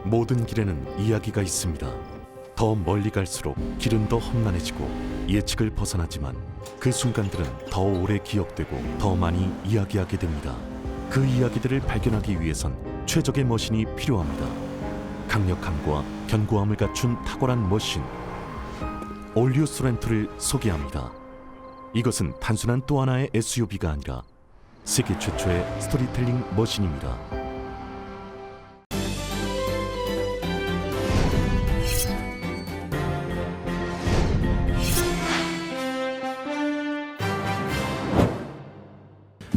모든 길에는 이야기가 있습니다. 더 멀리 갈수록 길은 더 험난해지고 예측을 벗어나지만 그 순간들은 더 오래 기억되고 더 많이 이야기하게 됩니다. 그 이야기들을 발견하기 위해선 최적의 머신이 필요합니다. 강력함과 견고함을 갖춘 탁월한 머신 올류 소렌토를 소개합니다. 이것은 단순한 또 하나의 SUV가 아니라 세계 최초의 스토리텔링 머신입니다.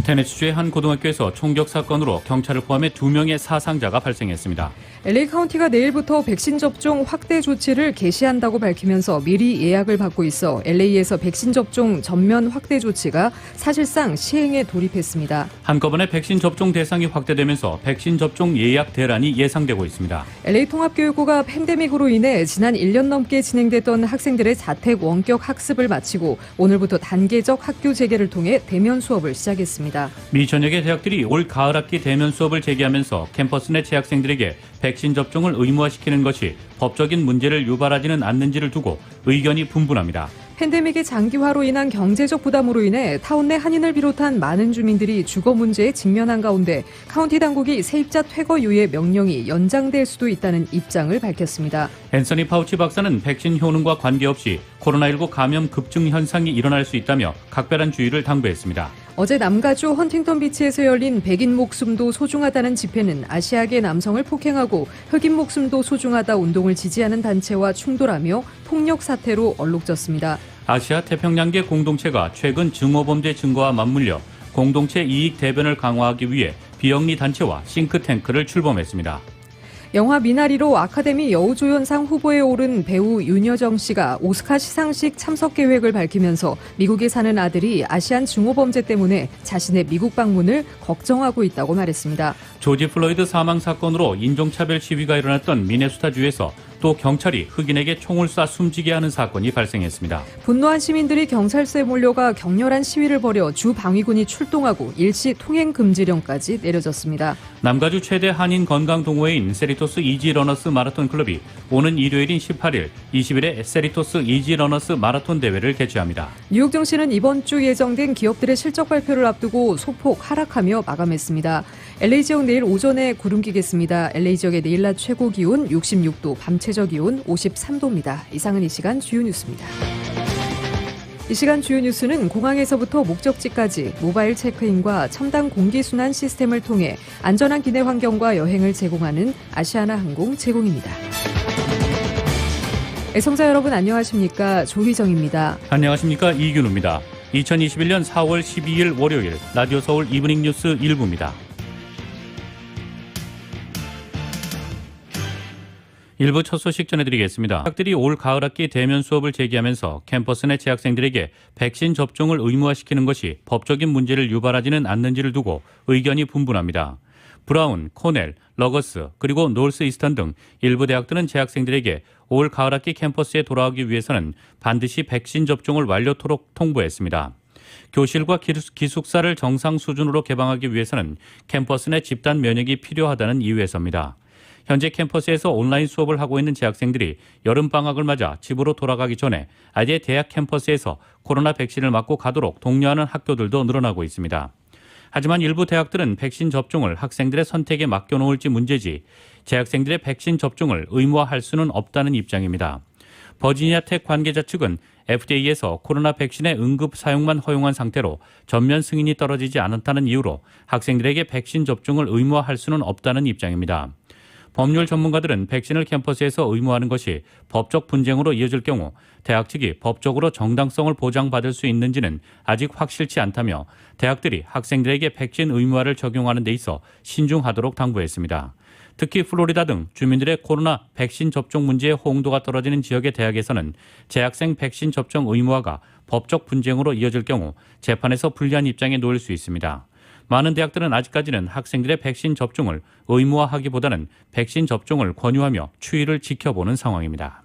테네시주의 한 고등학교에서 총격 사건으로 경찰을 포함해 2명의 사상자가 발생했습니다. LA 카운티가 내일부터 백신 접종 확대 조치를 개시한다고 밝히면서 미리 예약을 받고 있어 LA에서 백신 접종 전면 확대 조치가 사실상 시행에 돌입했습니다. 한꺼번에 백신 접종 대상이 확대되면서 백신 접종 예약 대란이 예상되고 있습니다. LA 통합교육부가 팬데믹으로 인해 지난 1년 넘게 진행됐던 학생들의 자택 원격 학습을 마치고 오늘부터 단계적 학교 재개를 통해 대면 수업을 시작했습니다. 미 전역의 대학들이 올 가을 학기 대면 수업을 재개하면서 캠퍼스 내 재학생들에게 백신 접종을 의무화시키는 것이 법적인 문제를 유발하지는 않는지를 두고 의견이 분분합니다. 팬데믹의 장기화로 인한 경제적 부담으로 인해 타운 내 한인을 비롯한 많은 주민들이 주거 문제에 직면한 가운데 카운티 당국이 세입자 퇴거 유예 명령이 연장될 수도 있다는 입장을 밝혔습니다. 앤서니 파우치 박사는 백신 효능과 관계없이 코로나19 감염 급증 현상이 일어날 수 있다며 각별한 주의를 당부했습니다. 어제 남가주 헌팅턴 비치에서 열린 백인 목숨도 소중하다는 집회는 아시아계 남성을 폭행하고 흑인 목숨도 소중하다 운동을 지지하는 단체와 충돌하며 폭력 사태로 얼룩졌습니다. 아시아 태평양계 공동체가 최근 증오범죄 증거와 맞물려 공동체 이익 대변을 강화하기 위해 비영리 단체와 싱크탱크를 출범했습니다. 영화 미나리로 아카데미 여우조연상 후보에 오른 배우 윤여정 씨가 오스카 시상식 참석 계획을 밝히면서 미국에 사는 아들이 아시안 증오범죄 때문에 자신의 미국 방문을 걱정하고 있다고 말했습니다. 조지 플로이드 사망 사건으로 인종차별 시위가 일어났던 미네소타주에서 또 경찰이 흑인에게 총을 쏴 숨지게 하는 사건이 발생했습니다. 분노한 시민들이 경찰서에 몰려가 격렬한 시위를 벌여 주 방위군이 출동하고 일시 통행 금지령까지 내려졌습니다. 남가주 최대 한인 건강 동호회인 세리토스 이지 러너스 마라톤 클럽이 오는 일요일인 18일, 20일에 세리토스 이지 러너스 마라톤 대회를 개최합니다. 뉴욕 증시는 이번 주 예정된 기업들의 실적 발표를 앞두고 소폭 하락하며 마감했습니다. LA 지역 내일 오전에 구름 끼겠습니다. LA 지역의 내일 낮 최고 기온 66도, 밤 최저 기온 53도입니다. 이상은 이 시간 주요 뉴스입니다. 이 시간 주요 뉴스는 공항에서부터 목적지까지 모바일 체크인과 첨단 공기순환 시스템을 통해 안전한 기내 환경과 여행을 제공하는 아시아나 항공 제공입니다. 애청자 여러분 안녕하십니까? 조희정입니다. 안녕하십니까? 이균우입니다. 2021년 4월 12일 월요일 라디오 서울 이브닝 뉴스 1부입니다. 일부 첫 소식 전해드리겠습니다. 학들이 올 가을 학기 대면 수업을 재개하면서 캠퍼스 내 재학생들에게 백신 접종을 의무화시키는 것이 법적인 문제를 유발하지는 않는지를 두고 의견이 분분합니다. 브라운, 코넬, 러거스 그리고 노스 이스턴 등 일부 대학들은 재학생들에게 올 가을 학기 캠퍼스에 돌아오기 위해서는 반드시 백신 접종을 완료토록 통보했습니다. 교실과 기숙사를 정상 수준으로 개방하기 위해서는 캠퍼스 내 집단 면역이 필요하다는 이유에서입니다. 현재 캠퍼스에서 온라인 수업을 하고 있는 재학생들이 여름방학을 맞아 집으로 돌아가기 전에 아예 대학 캠퍼스에서 코로나 백신을 맞고 가도록 독려하는 학교들도 늘어나고 있습니다. 하지만 일부 대학들은 백신 접종을 학생들의 선택에 맡겨놓을지 문제지 재학생들의 백신 접종을 의무화할 수는 없다는 입장입니다. 버지니아 텍 관계자 측은 FDA에서 코로나 백신의 응급 사용만 허용한 상태로 전면 승인이 떨어지지 않았다는 이유로 학생들에게 백신 접종을 의무화할 수는 없다는 입장입니다. 법률 전문가들은 백신을 캠퍼스에서 의무화하는 것이 법적 분쟁으로 이어질 경우 대학 측이 법적으로 정당성을 보장받을 수 있는지는 아직 확실치 않다며 대학들이 학생들에게 백신 의무화를 적용하는 데 있어 신중하도록 당부했습니다. 특히 플로리다 등 주민들의 코로나 백신 접종 문제의 호응도가 떨어지는 지역의 대학에서는 재학생 백신 접종 의무화가 법적 분쟁으로 이어질 경우 재판에서 불리한 입장에 놓일 수 있습니다. 많은 대학들은 아직까지는 학생들의 백신 접종을 의무화하기보다는 백신 접종을 권유하며 추이를 지켜보는 상황입니다.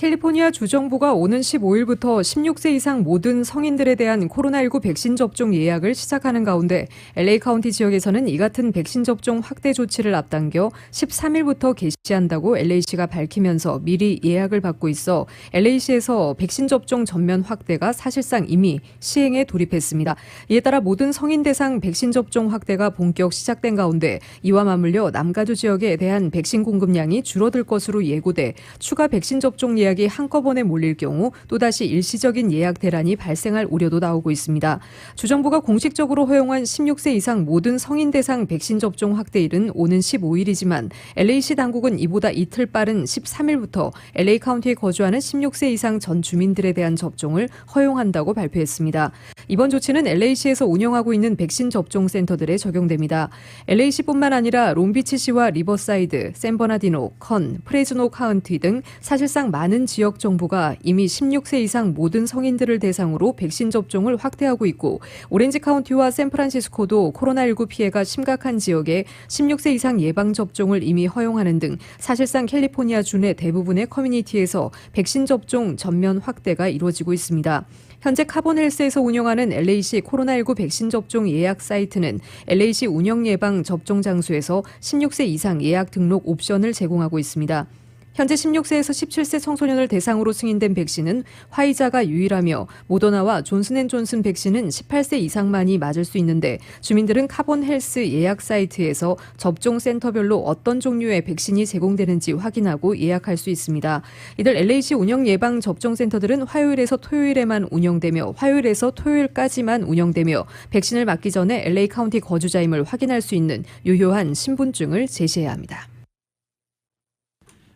캘리포니아 주정부가 오는 15일부터 16세 이상 모든 성인들에 대한 코로나19 백신 접종 예약을 시작하는 가운데 LA 카운티 지역에서는 이 같은 백신 접종 확대 조치를 앞당겨 13일부터 개시한다고 LA시가 밝히면서 미리 예약을 받고 있어 LA시에서 백신 접종 전면 확대가 사실상 이미 시행에 돌입했습니다. 이에 따라 모든 성인 대상 백신 접종 확대가 본격 시작된 가운데 이와 맞물려 남가주 지역에 대한 백신 공급량이 줄어들 것으로 예고돼 추가 백신 접종 예약이 한꺼번에 몰릴 경우 또다시 일시적인 예약 대란이 발생할 우려도 나오고 있습니다. 주정부가 공식적으로 허용한 16세 이상 모든 성인 대상 백신 접종 확대일은 오는 15일이지만 LA시 당국은 이보다 이틀 빠른 13일부터 LA 카운티에 거주하는 16세 이상 전 주민들에 대한 접종을 허용한다고 발표했습니다. 이번 조치는 LA시에서 운영하고 있는 백신 접종 센터들에 적용됩니다. LA시뿐만 아니라 롱비치시와 리버사이드, 샌버나디노, 컨, 프레즈노 카운티 등 사실상 많은 지역 정부가 이미 16세 이상 모든 성인들을 대상으로 백신 접종을 확대하고 있고 오렌지 카운티와 샌프란시스코도 코로나19 피해가 심각한 지역에 16세 이상 예방 접종을 이미 허용하는 등 사실상 캘리포니아 주 내 대부분의 커뮤니티에서 백신 접종 전면 확대가 이루어지고 있습니다. 현재 카본헬스에서 운영하는 LA시 코로나19 백신 접종 예약 사이트는 LA시 운영 예방 접종 장소에서 16세 이상 예약 등록 옵션을 제공하고 있습니다. 현재 16세에서 17세 청소년을 대상으로 승인된 백신은 화이자가 유일하며 모더나와 존슨앤존슨 백신은 18세 이상만이 맞을 수 있는데 주민들은 카본 헬스 예약 사이트에서 접종 센터별로 어떤 종류의 백신이 제공되는지 확인하고 예약할 수 있습니다. 이들 LA시 운영 예방 접종 센터들은 화요일에서 토요일에만 운영되며 화요일에서 토요일까지만 운영되며 백신을 맞기 전에 LA 카운티 거주자임을 확인할 수 있는 유효한 신분증을 제시해야 합니다.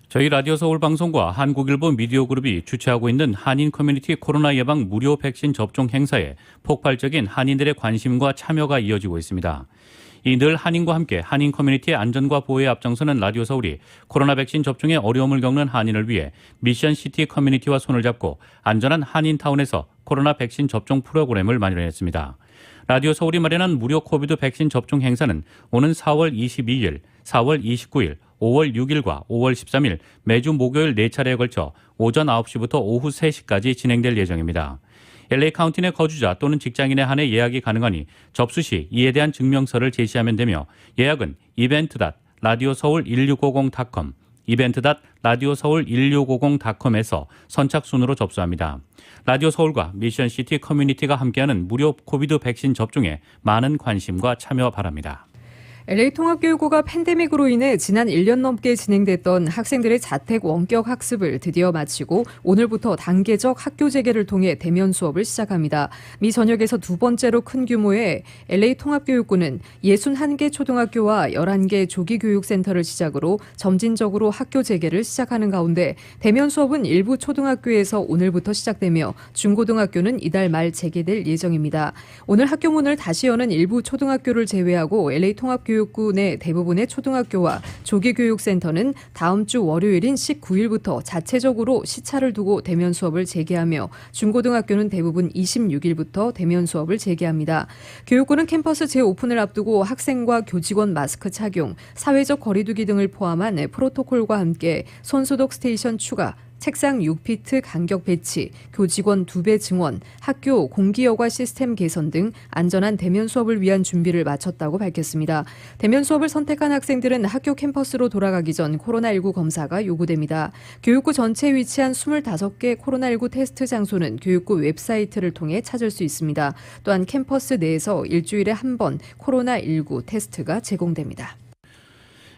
저희 라디오 서울 방송과 한국일보 미디어 그룹이 주최하고 있는 한인 커뮤니티 코로나 예방 무료 백신 접종 행사에 폭발적인 한인들의 관심과 참여가 이어지고 있습니다. 이 늘 한인과 함께 한인 커뮤니티의 안전과 보호에 앞장서는 라디오 서울이 코로나 백신 접종에 어려움을 겪는 한인을 위해 미션 시티 커뮤니티와 손을 잡고 안전한 한인타운에서 코로나 백신 접종 프로그램을 마련했습니다. 라디오 서울이 마련한 무료 코비드 백신 접종 행사는 오는 4월 22일, 4월 29일, 5월 6일과 5월 13일 매주 목요일 4차례에 걸쳐 오전 9시부터 오후 3시까지 진행될 예정입니다. LA 카운티 내 거주자 또는 직장인에 한해 예약이 가능하니 접수 시 이에 대한 증명서를 제시하면 되며 예약은 event.radioseoul1650.com event.radioseoul1650.com에서 선착순으로 접수합니다. 라디오 서울과 미션 시티 커뮤니티가 함께하는 무료 코비드 백신 접종에 많은 관심과 참여 바랍니다. LA 통합교육부가 팬데믹으로 인해 지난 1년 넘게 진행됐던 학생들의 자택 원격 학습을 드디어 마치고 오늘부터 단계적 학교 재개를 통해 대면 수업을 시작합니다. 미 전역에서 두 번째로 큰 규모의 LA 통합교육부는 61개 초등학교와 11개 조기교육센터를 시작으로 점진적으로 학교 재개를 시작하는 가운데 대면 수업은 일부 초등학교에서 오늘부터 시작되며 중고등학교는 이달 말 재개될 예정입니다. 오늘 학교 문을 다시 여는 일부 초등학교를 제외하고 LA 통합교육부 내 대부분의 초등학교와 조기교육센터는 다음 주 월요일인 19일부터 자체적으로 시차를 두고 대면 수업을 재개하며 중고등학교는 대부분 26일부터 대면 수업을 재개합니다. 교육부는 캠퍼스 재오픈을 앞두고 학생과 교직원 마스크 착용, 사회적 거리두기 등을 포함한 프로토콜과 함께 손소독 스테이션 추가, 책상 6피트 간격 배치, 교직원 2배 증원, 학교 공기여과 시스템 개선 등 안전한 대면 수업을 위한 준비를 마쳤다고 밝혔습니다. 대면 수업을 선택한 학생들은 학교 캠퍼스로 돌아가기 전 코로나19 검사가 요구됩니다. 교육부 전체에 위치한 25개 코로나19 테스트 장소는 교육부 웹사이트를 통해 찾을 수 있습니다. 또한 캠퍼스 내에서 일주일에 한 번 코로나19 테스트가 제공됩니다.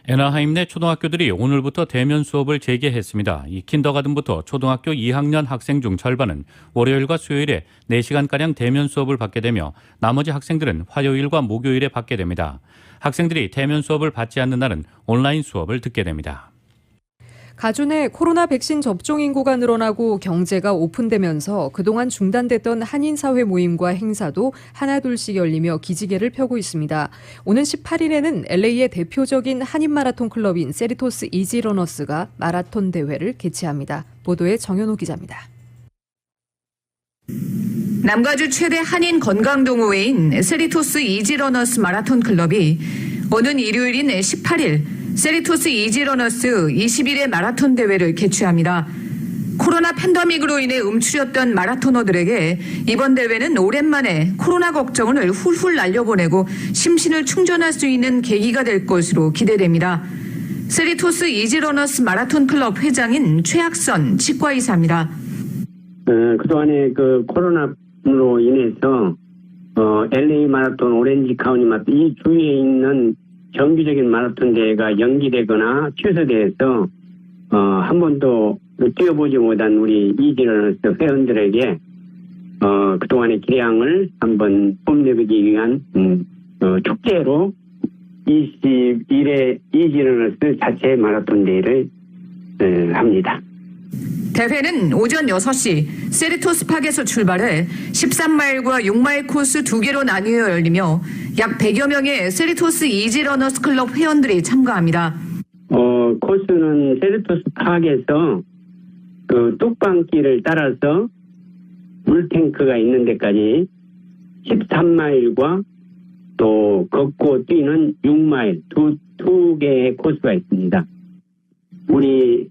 애나하임 내 초등학교들이 오늘부터 대면 수업을 재개했습니다. 이 킨더가든부터 초등학교 2학년 학생 중 절반은 월요일과 수요일에 4시간가량 대면 수업을 받게 되며 나머지 학생들은 화요일과 목요일에 받게 됩니다. 학생들이 대면 수업을 받지 않는 날은 온라인 수업을 듣게 됩니다. 가주 내 코로나 백신 접종 인구가 늘어나고 경제가 오픈되면서 그동안 중단됐던 한인사회 모임과 행사도 하나둘씩 열리며 기지개를 펴고 있습니다. 오는 18일에는 LA의 대표적인 한인 마라톤 클럽인 세리토스 이지러너스가 마라톤 대회를 개최합니다. 보도에 정현호 기자입니다. 남가주 최대 한인 건강동호회인 세리토스 이지러너스 마라톤 클럽이 오는 일요일인 18일 세리토스 이지러너스 20일의 마라톤 대회를 개최합니다. 코로나 팬데믹으로 인해 움츠렸던 마라토너들에게 이번 대회는 오랜만에 코로나 걱정을 훌훌 날려보내고 심신을 충전할 수 있는 계기가 될 것으로 기대됩니다. 세리토스 이지러너스 마라톤 클럽 회장인 최학선 치과의사입니다. 그동안에 그 코로나로 인해서 LA 마라톤, 오렌지 카운티 마라톤 이 주위에 있는 정기적인 마라톤 대회가 연기되거나 취소돼서 한 번도 뛰어보지 못한 우리 이지러너스 회원들에게 그동안의 기량을 한번 뽐내기 위한 축제로 21회 이지러너스 자체 마라톤 대회를 합니다. 대회는 오전 6시 세리토스 팍에서 출발해 13마일과 6마일 코스 2개로 나뉘어 열리며 약 100여 명의 세리토스 이지러너스 클럽 회원들이 참가합니다. 코스는 세리토스 팍에서 그 뚝방길을 따라서 물탱크가 있는 데까지 13마일과 또 걷고 뛰는 6마일 두 개의 코스가 있습니다. 우리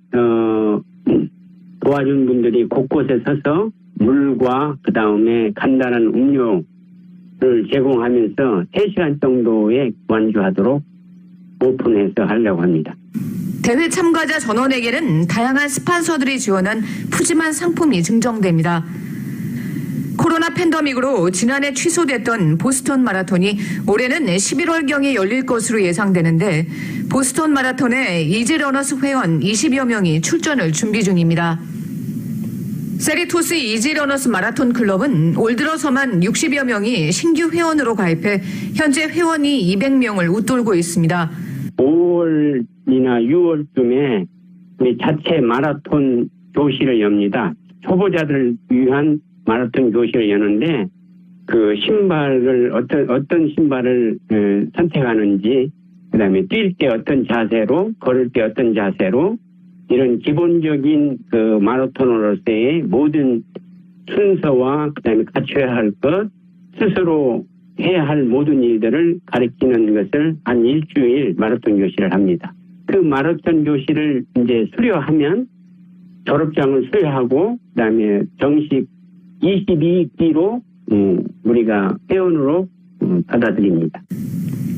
도와준 분들이 곳곳에 서서 물과 그 다음에 간단한 음료를 제공하면서 3시간 정도의 완주하도록 오픈해서 하려고 합니다. 대회 참가자 전원에게는 다양한 스폰서들이 지원한 푸짐한 상품이 증정됩니다. 코로나 팬데믹으로 지난해 취소됐던 보스턴 마라톤이 올해는 11월경에 열릴 것으로 예상되는데 보스턴 마라톤에 이지러너스 회원 20여 명이 출전을 준비 중입니다. 세리토스 이지러너스 마라톤 클럽은 올 들어서만 60여 명이 신규 회원으로 가입해 현재 회원이 200명을 웃돌고 있습니다. 5월이나 6월쯤에 우리 자체 마라톤 교실을 엽니다. 초보자들을 위한 마라톤 교실을 여는데 그 신발을 어떤 신발을 선택하는지 그다음에 뛸 때 어떤 자세로 걸을 때 어떤 자세로 이런 기본적인 그 마라토너로서의 모든 순서와 그다음에 갖춰야 할 것 스스로 해야 할 모든 일들을 가르치는 것을 한 일주일 마라톤 교실을 합니다. 그 마라톤 교실을 이제 수료하면 졸업장을 수료하고 그다음에 정식 22기로 우리가 회원으로 받아들입니다.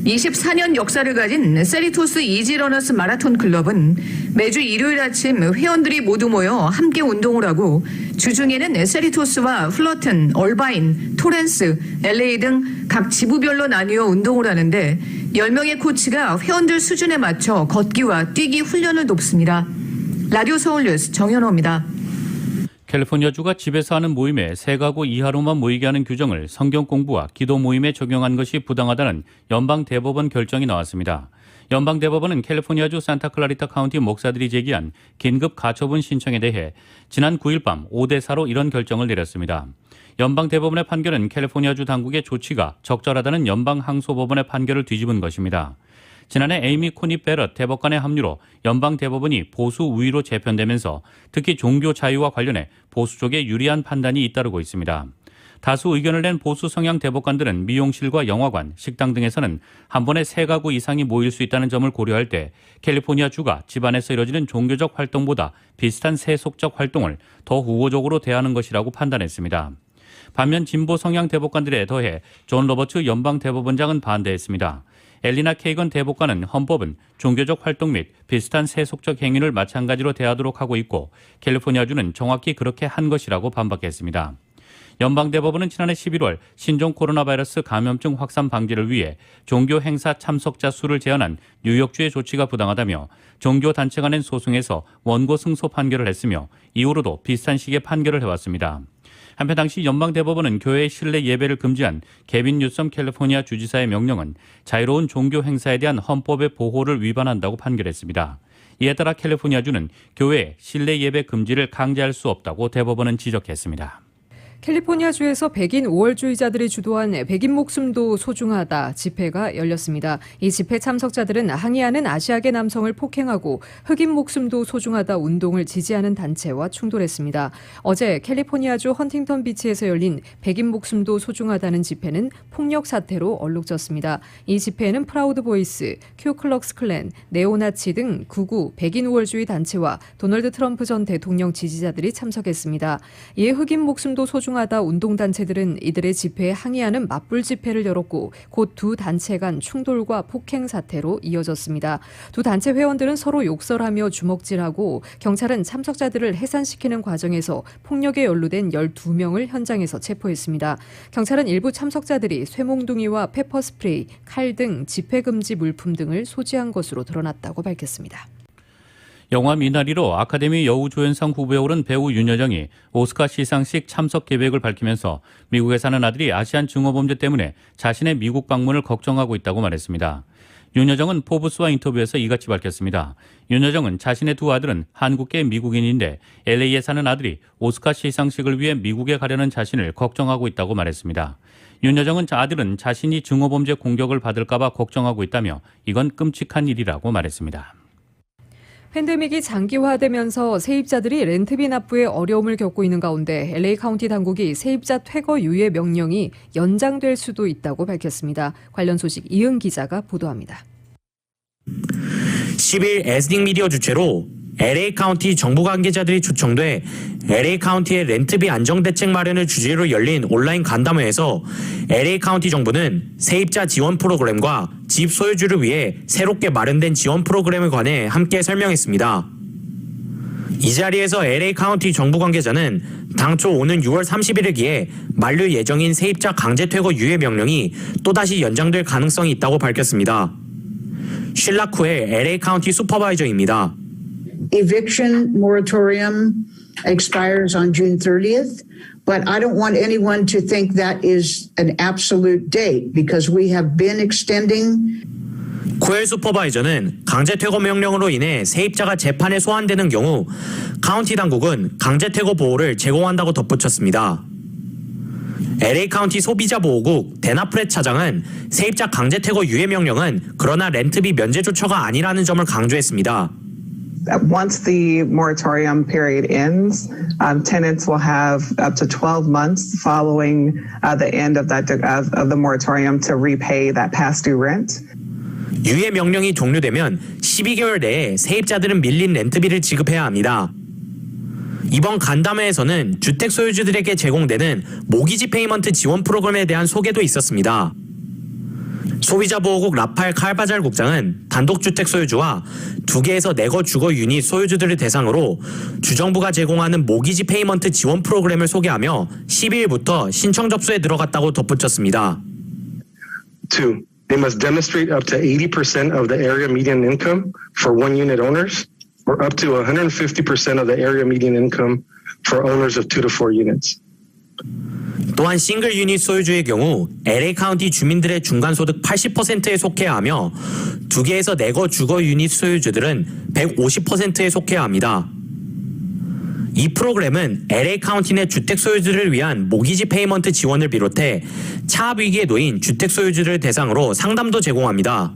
24년 역사를 가진 세리토스 이지러너스 마라톤 클럽은 매주 일요일 아침 회원들이 모두 모여 함께 운동을 하고 주중에는 세리토스와 플러튼, 얼바인, 토렌스, LA 등 각 지부별로 나뉘어 운동을 하는데 10명의 코치가 회원들 수준에 맞춰 걷기와 뛰기 훈련을 돕습니다. 라디오 서울뉴스 정현호입니다. 캘리포니아주가 집에서 하는 모임에 3가구 이하로만 모이게 하는 규정을 성경 공부와 기도 모임에 적용한 것이 부당하다는 연방대법원 결정이 나왔습니다. 연방대법원은 캘리포니아주 산타클라리타 카운티 목사들이 제기한 긴급 가처분 신청에 대해 지난 9일 밤 5대4로 이런 결정을 내렸습니다. 연방대법원의 판결은 캘리포니아주 당국의 조치가 적절하다는 연방항소법원의 판결을 뒤집은 것입니다. 지난해 에이미 코니 베럿 대법관의 합류로 연방대법원이 보수 우위로 재편되면서 특히 종교 자유와 관련해 보수 쪽에 유리한 판단이 잇따르고 있습니다. 다수 의견을 낸 보수 성향 대법관들은 미용실과 영화관, 식당 등에서는 한 번에 3가구 이상이 모일 수 있다는 점을 고려할 때 캘리포니아주가 집안에서 이뤄지는 종교적 활동보다 비슷한 세속적 활동을 더 우호적으로 대하는 것이라고 판단했습니다. 반면 진보 성향 대법관들에 더해 존 로버츠 연방대법원장은 반대했습니다. 엘리나 케이건 대법관은 헌법은 종교적 활동 및 비슷한 세속적 행위를 마찬가지로 대하도록 하고 있고 캘리포니아주는 정확히 그렇게 한 것이라고 반박했습니다. 연방대법원은 지난해 11월 신종 코로나 바이러스 감염증 확산 방지를 위해 종교 행사 참석자 수를 제한한 뉴욕주의 조치가 부당하다며 종교단체가 낸 소송에서 원고 승소 판결을 했으며 이후로도 비슷한 식의 판결을 해왔습니다. 한편 당시 연방대법원은 교회의 실내 예배를 금지한 개빈 뉴섬 캘리포니아 주지사의 명령은 자유로운 종교 행사에 대한 헌법의 보호를 위반한다고 판결했습니다. 이에 따라 캘리포니아주는 교회의 실내 예배 금지를 강제할 수 없다고 대법원은 지적했습니다. 캘리포니아주에서 백인 5월주의자들이 주도한 백인 목숨도 소중하다 집회가 열렸습니다. 이 집회 참석자들은 항의하는 아시아계 남성을 폭행하고 흑인 목숨도 소중하다 운동을 지지하는 단체와 충돌했습니다. 어제 캘리포니아주 헌팅턴 비치에서 열린 백인 목숨도 소중하다는 집회는 폭력 사태로 얼룩졌습니다. 이 집회에는 프라우드 보이스, 큐클럭스 클랜, 네오나치 등 극우 백인 5월주의 단체와 도널드 트럼프 전 대통령 지지자들이 참석했습니다. 이에 흑인 목숨도 소중하다 운동단체들은 이들의 집회에 항의하는 맞불 집회를 열었고 곧 두 단체 간 충돌과 폭행 사태로 이어졌습니다. 두 단체 회원들은 서로 욕설하며 주먹질하고 경찰은 참석자들을 해산시키는 과정에서 폭력에 연루된 12명을 현장에서 체포했습니다. 경찰은 일부 참석자들이 쇠몽둥이와 페퍼스프레이, 칼 등 집회금지 물품 등을 소지한 것으로 드러났다고 밝혔습니다. 영화 미나리로 아카데미 여우조연상 후보에 오른 배우 윤여정이 오스카 시상식 참석 계획을 밝히면서 미국에 사는 아들이 아시안 증오범죄 때문에 자신의 미국 방문을 걱정하고 있다고 말했습니다. 윤여정은 포브스와 인터뷰에서 이같이 밝혔습니다. 윤여정은 자신의 두 아들은 한국계 미국인인데 LA에 사는 아들이 오스카 시상식을 위해 미국에 가려는 자신을 걱정하고 있다고 말했습니다. 윤여정은 아들은 자신이 증오범죄 공격을 받을까 봐 걱정하고 있다며 이건 끔찍한 일이라고 말했습니다. 팬데믹이 장기화되면서 세입자들이 렌트비 납부에 어려움을 겪고 있는 가운데 LA 카운티 당국이 세입자 퇴거 유예 명령이 연장될 수도 있다고 밝혔습니다. 관련 소식 이은 기자가 보도합니다. 10일 에스닉 미디어 주최로 LA 카운티 정부 관계자들이 초청돼 LA 카운티의 렌트비 안정대책 마련을 주제로 열린 온라인 간담회에서 LA 카운티 정부는 세입자 지원 프로그램과 집 소유주를 위해 새롭게 마련된 지원 프로그램에 관해 함께 설명했습니다. 이 자리에서 LA 카운티 정부 관계자는 당초 오는 6월 30일에기에 만료 예정인 세입자 강제 퇴거 유예 명령이 또다시 연장될 가능성이 있다고 밝혔습니다. 쉴라쿠의 LA 카운티 슈퍼바이저입니다. Eviction moratorium expires on June 30th, but I don't want anyone to think that is an absolute date because we have been extending. 코엘 슈퍼바이저는 강제 퇴거 명령으로 인해 세입자가 재판에 소환되는 경우 카운티 당국은 강제 퇴거 보호를 제공한다고 덧붙였습니다. LA 카운티 소비자보호국 데나프렛 차장은 세입자 강제 퇴거 유예 명령은 그러나 렌트비 면제 조처가 아니라는 점을 강조했습니다. Once the moratorium period ends, tenants will have up to 12 months following the end of the moratorium to repay that past due rent. 유예 명령이 종료되면 12개월 내에 세입자들은 밀린 렌트비를 지급해야 합니다. 이번 간담회에서는 주택 소유주들에게 제공되는 모기지 페이먼트 지원 프로그램에 대한 소개도 있었습니다. 소비자보호국 라파엘 칼바잘 국장은 단독주택 소유주와 2개에서 4거 주거 유닛 소유주들을 대상으로 주정부가 제공하는 모기지 페이먼트 지원 프로그램을 소개하며 12일부터 신청 접수에 들어갔다고 덧붙였습니다. 2. They must demonstrate up to 80% of the area median income for one unit owners or up to 150% of the area median income for owners of 2 to 4 units. 또한 싱글 유닛 소유주의 경우 LA 카운티 주민들의 중간소득 80%에 속해야 하며 2개에서 4거 주거 유닛 소유주들은 150%에 속해야 합니다. 이 프로그램은 LA 카운티 내 주택 소유주를 위한 모기지 페이먼트 지원을 비롯해 차압 위기에 놓인 주택 소유주를 대상으로 상담도 제공합니다.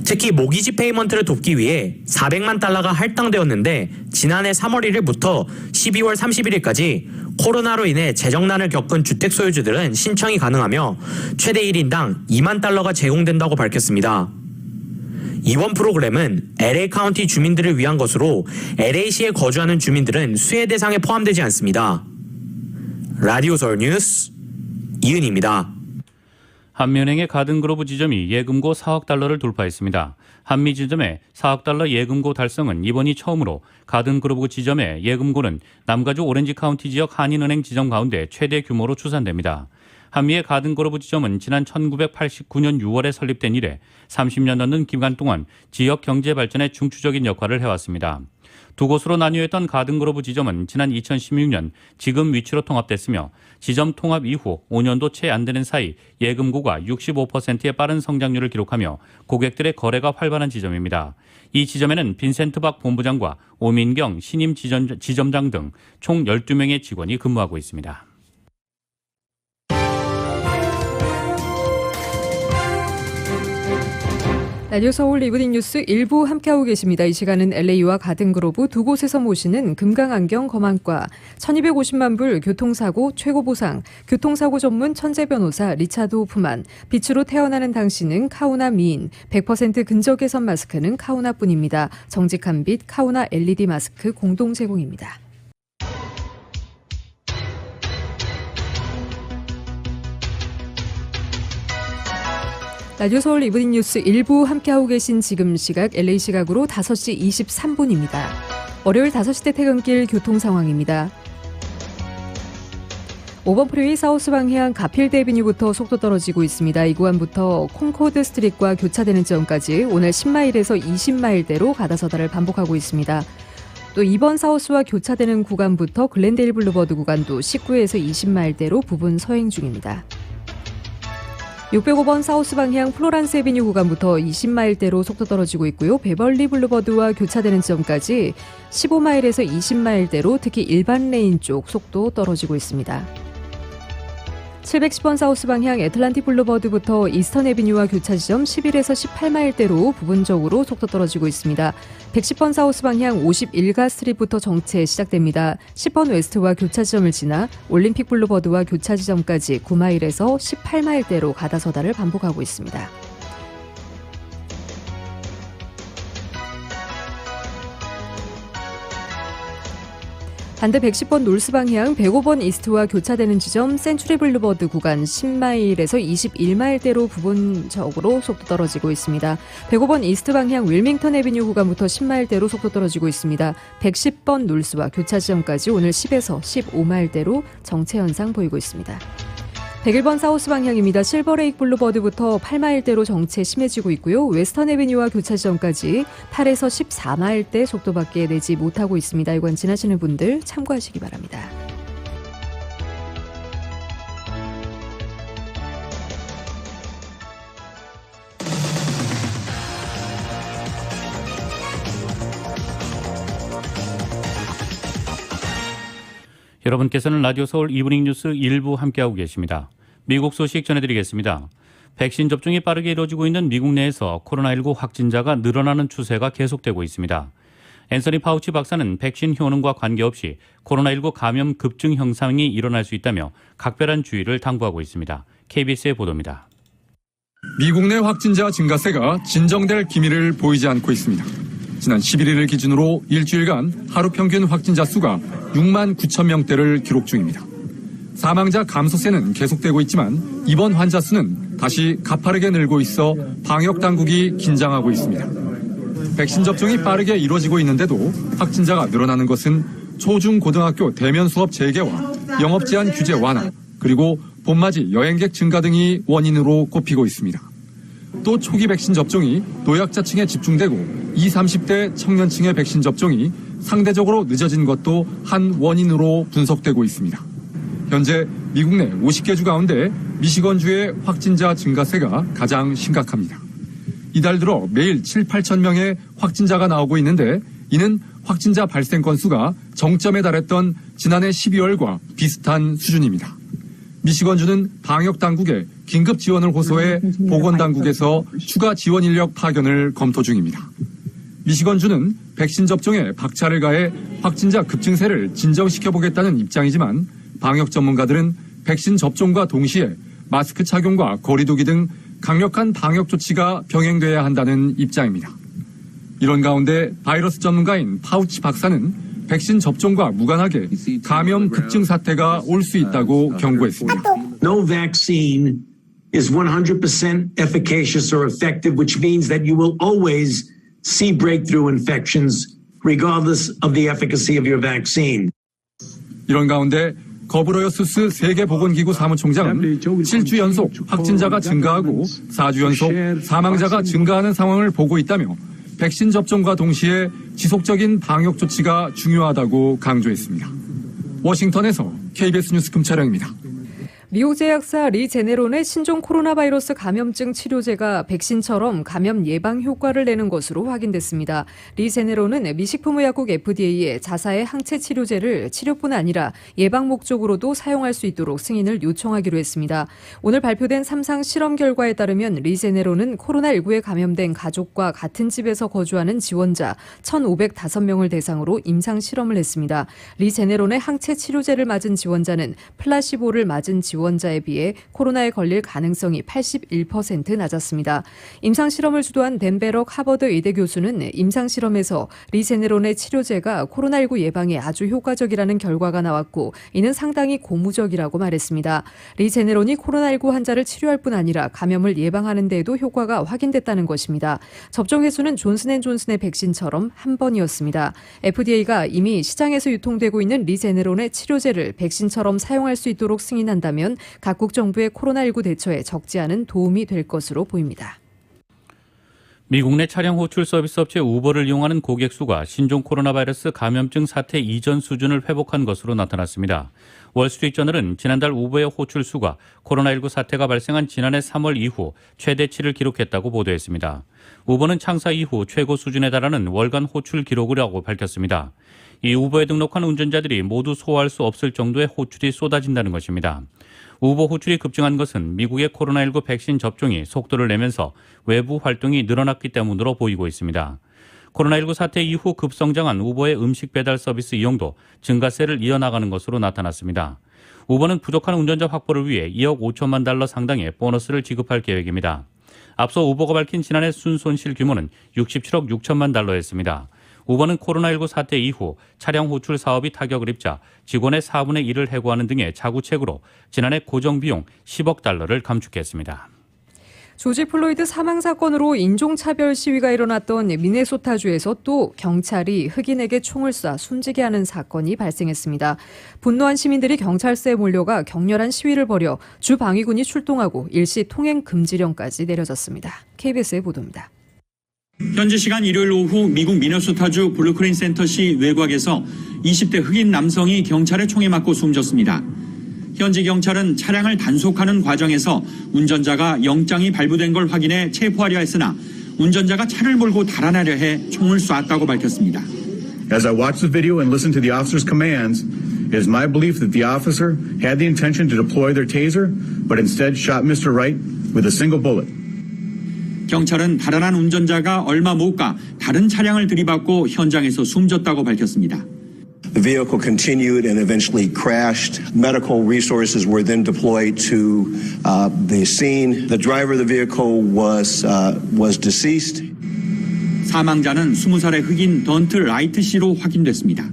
특히 모기지 페이먼트를 돕기 위해 $400만 할당되었는데 지난해 3월 1일부터 12월 31일까지 코로나로 인해 재정난을 겪은 주택 소유주들은 신청이 가능하며 최대 1인당 $2만 제공된다고 밝혔습니다. 이번 프로그램은 LA 카운티 주민들을 위한 것으로 LA시에 거주하는 주민들은 수혜 대상에 포함되지 않습니다. 라디오 서울 뉴스 이은입니다. 한미은행의 가든그로브 지점이 예금고 $4억 돌파했습니다. 한미 지점의 $4억 예금고 달성은 이번이 처음으로 가든그로브 지점의 예금고는 남가주 오렌지 카운티 지역 한인은행 지점 가운데 최대 규모로 추산됩니다. 한미의 가든그로브 지점은 지난 1989년 6월에 설립된 이래 30년 넘는 기간 동안 지역 경제 발전에 중추적인 역할을 해왔습니다. 두 곳으로 나뉘어있던 가든그로브 지점은 지난 2016년 지금 위치로 통합됐으며 지점 통합 이후 5년도 채 안 되는 사이 예금고가 65%의 빠른 성장률을 기록하며 고객들의 거래가 활발한 지점입니다. 이 지점에는 빈센트 박 본부장과 오민경 신임 지점장 등 총 12명의 직원이 근무하고 있습니다. 라디오 서울 이브닝 뉴스 일부 함께하고 계십니다. 이 시간은 LA와 가든그로브 두 곳에서 모시는 금강안경 검안과 1250만 불 교통사고 최고 보상, 교통사고 전문 천재 변호사 리차드 호프만, 빛으로 태어나는 당신은 카우나 미인, 100% 근적 개선 마스크는 카우나뿐입니다. 정직한 빛 카우나 LED 마스크 공동 제공입니다. 라디오 서울 이브닝 뉴스 일부 함께하고 계신 지금 시각 LA 시각으로 5시 23분입니다. 월요일 5시대 퇴근길 교통 상황입니다. 5번 프리웨이 사우스 방향 가필드 애비뉴부터 속도 떨어지고 있습니다. 이 구간부터 콩코드 스트릿과 교차되는 지점까지 오늘 10마일에서 20마일대로 가다서다를 반복하고 있습니다. 또 2번 사우스와 교차되는 구간부터 글렌데일 블루버드 구간도 19에서 20마일대로 부분 서행 중입니다. 605번 사우스 방향 플로란스 애비뉴 구간부터 20마일대로 속도 떨어지고 있고요. 베벌리 블루버드와 교차되는 지점까지 15마일에서 20마일대로 특히 일반 레인 쪽 속도 떨어지고 있습니다. 710번 사우스 방향 애틀란틱 블루버드부터 이스턴 애비뉴와 교차 지점 11에서 18마일대로 부분적으로 속도 떨어지고 있습니다. 110번 사우스 방향 51가 스트릿부터 정체 시작됩니다. 10번 웨스트와 교차 지점을 지나 올림픽 블루버드와 교차 지점까지 9마일에서 18마일대로 가다서다를 반복하고 있습니다. 반대 110번 놀스 방향 105번 이스트와 교차되는 지점 센츄리 블루버드 구간 10마일에서 21마일대로 부분적으로 속도 떨어지고 있습니다. 105번 이스트 방향 윌밍턴 애비뉴 구간부터 10마일대로 속도 떨어지고 있습니다. 110번 놀스와 교차 지점까지 오늘 10에서 15마일대로 정체 현상 보이고 있습니다. 101번 사우스 방향입니다. 실버레이크 블루버드부터 8마일대로 정체 심해지고 있고요. 웨스턴 애비뉴와 교차 지점까지 8에서 14마일대 속도밖에 내지 못하고 있습니다. 이건 지나시는 분들 참고하시기 바랍니다. 여러분께서는 라디오 서울 이브닝 뉴스 일부 함께하고 계십니다. 미국 소식 전해드리겠습니다. 백신 접종이 빠르게 이루어지고 있는 미국 내에서 코로나19 확진자가 늘어나는 추세가 계속되고 있습니다. 앤서니 파우치 박사는 백신 효능과 관계없이 코로나19 감염 급증 현상이 일어날 수 있다며 각별한 주의를 당부하고 있습니다. KBS의 보도입니다. 미국 내 확진자 증가세가 진정될 기미를 보이지 않고 있습니다. 지난 11일을 기준으로 일주일간 하루 평균 확진자 수가 6만 9천 명대를 기록 중입니다. 사망자 감소세는 계속되고 있지만 입원 환자 수는 다시 가파르게 늘고 있어 방역 당국이 긴장하고 있습니다. 백신 접종이 빠르게 이루어지고 있는데도 확진자가 늘어나는 것은 초중고등학교 대면 수업 재개와 영업 제한 규제 완화, 그리고 봄맞이 여행객 증가 등이 원인으로 꼽히고 있습니다. 또 초기 백신 접종이 노약자층에 집중되고 20, 30대 청년층의 백신 접종이 상대적으로 늦어진 것도 한 원인으로 분석되고 있습니다. 현재 미국 내 50개 주 가운데 미시건주의 확진자 증가세가 가장 심각합니다. 이달 들어 매일 7, 8천 명의 확진자가 나오고 있는데 이는 확진자 발생 건수가 정점에 달했던 지난해 12월과 비슷한 수준입니다. 미시건주는 방역 당국에 긴급 지원을 호소해 보건당국에서 추가 지원 인력 파견을 검토 중입니다. 미시건주는 백신 접종에 박차를 가해 확진자 급증세를 진정시켜보겠다는 입장이지만 방역 전문가들은 백신 접종과 동시에 마스크 착용과 거리 두기 등 강력한 방역 조치가 병행돼야 한다는 입장입니다. 이런 가운데 바이러스 전문가인 파우치 박사는 백신 접종과 무관하게 감염 급증 사태가 올 수 있다고 경고했습니다. No vaccine is 100% efficacious or effective, which means that you will always see breakthrough infections regardless of the efficacy of your vaccine. 이런 가운데 거브로여수스 세계보건기구 사무총장은 7주 연속 확진자가 증가하고 4주 연속 사망자가 증가하는 상황을 보고 있다며 백신 접종과 동시에 지속적인 방역 조치가 중요하다고 강조했습니다. 워싱턴에서 KBS 뉴스 금차량입니다. 미국 제약사 리제네론의 신종 코로나 바이러스 감염증 치료제가 백신처럼 감염 예방 효과를 내는 것으로 확인됐습니다. 리제네론은 미식품의약국 FDA에 자사의 항체 치료제를 치료뿐 아니라 예방 목적으로도 사용할 수 있도록 승인을 요청하기로 했습니다. 오늘 발표된 3상 실험 결과에 따르면 리제네론은 코로나19에 감염된 가족과 같은 집에서 거주하는 지원자 1,505명을 대상으로 임상 실험을 했습니다. 리제네론의 항체 치료제를 맞은 지원자는 플라시보를 맞은 지원자에 비해 코로나에 걸릴 가능성이 81% 낮았습니다. 임상실험을 주도한 댄베럭 하버드 의대 교수는 임상실험에서 리제네론의 치료제가 코로나19 예방에 아주 효과적이라는 결과가 나왔고 이는 상당히 고무적이라고 말했습니다. 리제네론이 코로나19 환자를 치료할 뿐 아니라 감염을 예방하는 데에도 효과가 확인됐다는 것입니다. 접종 횟수는 존슨앤존슨의 백신처럼 한 번이었습니다. FDA가 이미 시장에서 유통되고 있는 리제네론의 치료제를 백신처럼 사용할 수 있도록 승인한다면 각국 정부의 코로나19 대처에 적지 않은 도움이 될 것으로 보입니다. 미국 내 차량 호출 서비스 업체 우버를 이용하는 고객 수가 신종 코로나 바이러스 감염증 사태 이전 수준을 회복한 것으로 나타났습니다. 월스트리트저널은 지난달 우버의 호출 수가 코로나19 사태가 발생한 지난해 3월 이후 최대치를 기록했다고 보도했습니다. 우버는 창사 이후 최고 수준에 달하는 월간 호출 기록이라고 밝혔습니다. 이 우버에 등록한 운전자들이 모두 소화할 수 없을 정도의 호출이 쏟아진다는 것입니다. 우버 호출이 급증한 것은 미국의 코로나19 백신 접종이 속도를 내면서 외부 활동이 늘어났기 때문으로 보이고 있습니다. 코로나19 사태 이후 급성장한 우버의 음식 배달 서비스 이용도 증가세를 이어나가는 것으로 나타났습니다. 우버는 부족한 운전자 확보를 위해 2억 5천만 달러 상당의 보너스를 지급할 계획입니다. 앞서 우버가 밝힌 지난해 순손실 규모는 67억 6천만 달러였습니다. 우버는 코로나19 사태 이후 차량 호출 사업이 타격을 입자 직원의 4분의 1을 해고하는 등의 자구책으로 지난해 고정비용 10억 달러를 감축했습니다. 조지 플로이드 사망 사건으로 인종차별 시위가 일어났던 미네소타주에서 또 경찰이 흑인에게 총을 쏴 숨지게 하는 사건이 발생했습니다. 분노한 시민들이 경찰서에 몰려가 격렬한 시위를 벌여 주 방위군이 출동하고 일시 통행 금지령까지 내려졌습니다. KBS의 보도입니다. 현지 시간 일요일 오후 미국 미네소타주 브루클린 센터시 외곽에서 20대 흑인 남성이 경찰의 총에 맞고 숨졌습니다. 현지 경찰은 차량을 단속하는 과정에서 운전자가 영장이 발부된 걸 확인해 체포하려 했으나 운전자가 차를 몰고 달아나려 해 총을 쐈다고 밝혔습니다. As I watched the video and listened to the officer's commands, it is my belief that the officer had the intention to deploy their taser, but instead shot Mr. Wright with a single bullet. 경찰은 달아난 운전자가 얼마 못 가 다른 차량을 들이받고 현장에서 숨졌다고 밝혔습니다. The vehicle continued and eventually crashed. Medical resources were then deployed to the scene. The driver of the vehicle was deceased. 사망자는 20살의 흑인 던트 라이트 씨로 확인됐습니다.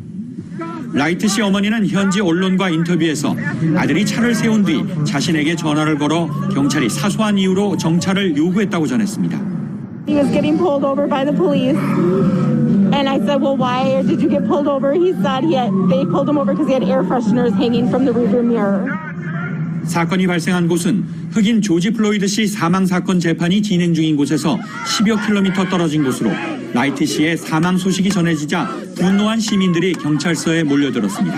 라이트 씨 어머니는 현지 언론과 인터뷰에서 아들이 차를 세운 뒤 자신에게 전화를 걸어 경찰이 사소한 이유로 정차를 요구했다고 전했습니다. He was getting pulled over by the police. And I said, well, why did you get pulled over? He said they pulled him over because he had air fresheners hanging from the rearview mirror. 사건이 발생한 곳은 흑인 조지 플로이드 씨 사망 사건 재판이 진행 중인 곳에서 10여 킬로미터 떨어진 곳으로 라이트 씨의 사망 소식이 전해지자 분노한 시민들이 경찰서에 몰려들었습니다.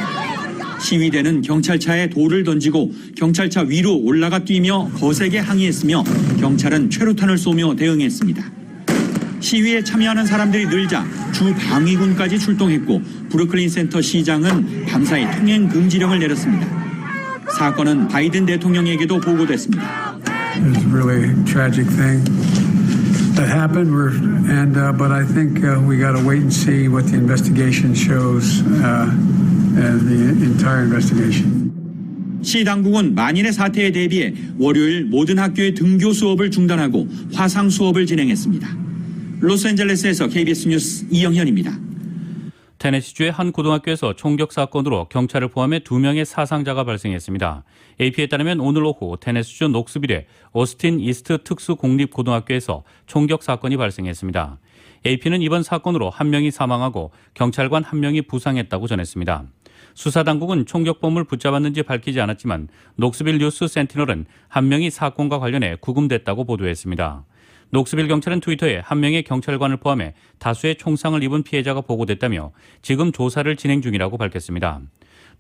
시위대는 경찰차에 돌을 던지고 경찰차 위로 올라가 뛰며 거세게 항의했으며 경찰은 최루탄을 쏘며 대응했습니다. 시위에 참여하는 사람들이 늘자 주 방위군까지 출동했고 브루클린 센터 시장은 밤사이 통행 금지령을 내렸습니다. 사건은 바이든 대통령에게도 보고됐습니다. It's really a tragic thing that happened, but I think we got to wait and see what the investigation shows and the entire investigation. 시 당국은 만일의 사태에 대비해 월요일 모든 학교의 등교 수업을 중단하고 화상 수업을 진행했습니다. 로스앤젤레스에서 KBS 뉴스 이영현입니다. 테네시주의 한 고등학교에서 총격 사건으로 경찰을 포함해 2명의 사상자가 발생했습니다. AP에 따르면 오늘 오후 테네시주 녹스빌의 오스틴 이스트 특수공립고등학교에서 총격 사건이 발생했습니다. AP는 이번 사건으로 1명이 사망하고 경찰관 1명이 부상했다고 전했습니다. 수사당국은 총격범을 붙잡았는지 밝히지 않았지만 녹스빌 뉴스 센티널은 1명이 사건과 관련해 구금됐다고 보도했습니다. 녹스빌 경찰은 트위터에 1명의 경찰관을 포함해 다수의 총상을 입은 피해자가 보고됐다며 지금 조사를 진행 중이라고 밝혔습니다.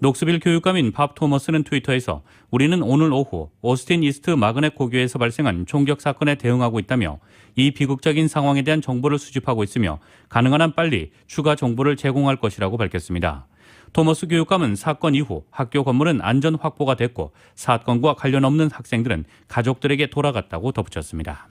녹스빌 교육감인 밥 토머스는 트위터에서 우리는 오늘 오후 오스틴 이스트 마그넷 고교에서 발생한 총격 사건에 대응하고 있다며 이 비극적인 상황에 대한 정보를 수집하고 있으며 가능한 한 빨리 추가 정보를 제공할 것이라고 밝혔습니다. 토머스 교육감은 사건 이후 학교 건물은 안전 확보가 됐고 사건과 관련 없는 학생들은 가족들에게 돌아갔다고 덧붙였습니다.